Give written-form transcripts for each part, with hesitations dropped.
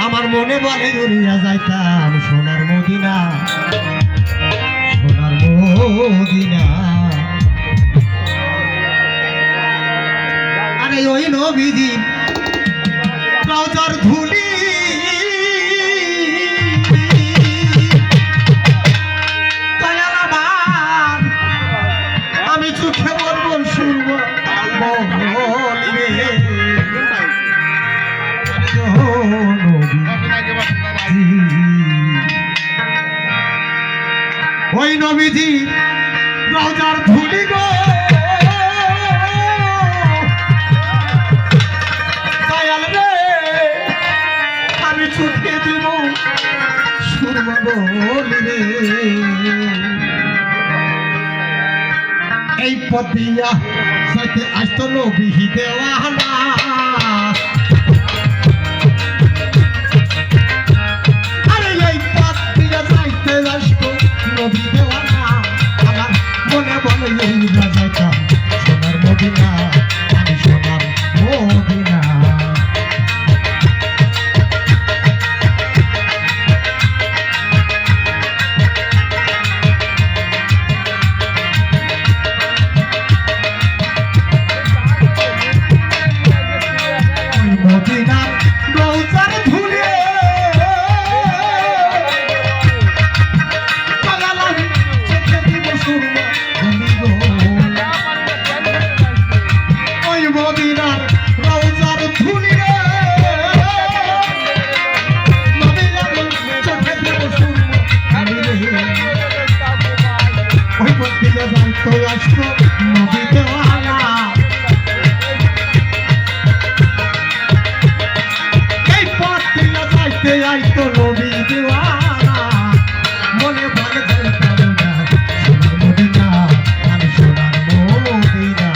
আমার মনে বলে উড়িয়া যাইতাম সোনার মদিনা, সোনার মদিনা। আরে ওই নবীজি রওজার ধুলি দয়াল আমার, আমি চোখে বলবো শুনব বলিবে ওই নবীজি রওজার ধুলি গো দয়াল রে, আমি চোখে দেব শুনব বলিবে। এই পথ দিয়া যাইতে আসতো নবী দেওয়ানা, আরে এই পথ দিয়া যাইতে আসতো নবী দেওয়ানা। আমার মনে বলে এই যাইতাম সোনার মদিনা, আমি সোনার মদিনা। মদিনার রওজার ধুলি চোখে দিব শুনব বলিব। ওই মদিনার রওজার ধুলি চোখে দিব শুনব বলিবে। ওই মদিনা যাইতো আসতো নবী দেওয়ানা, আইতো নবী দেওয়ানা। মনে বলে যাইতাম না সোনার মদিনা, আমি সোনার মদিনা।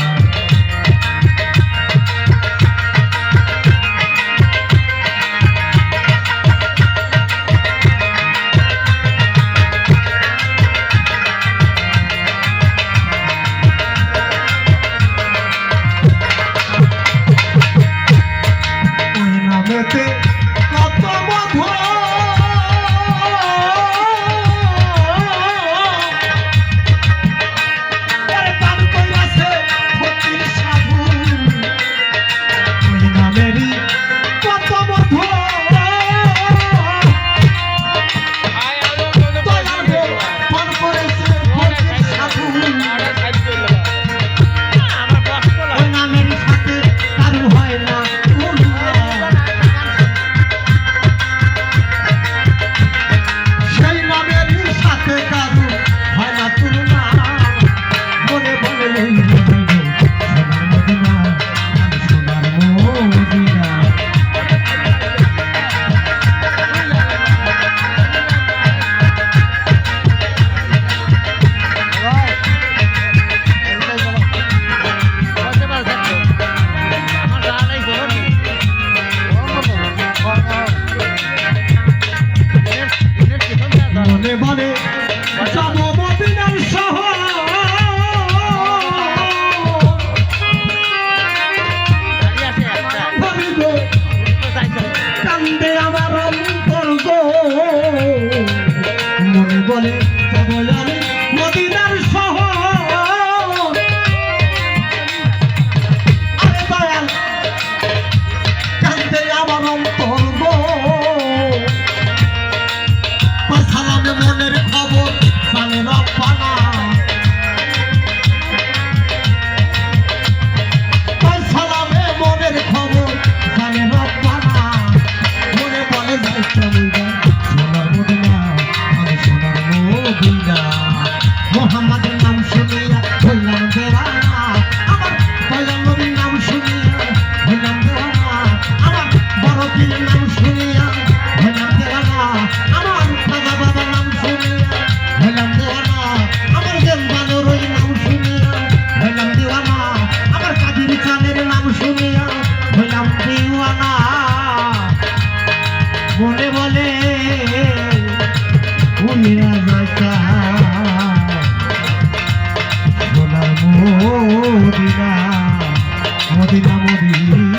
মদিনা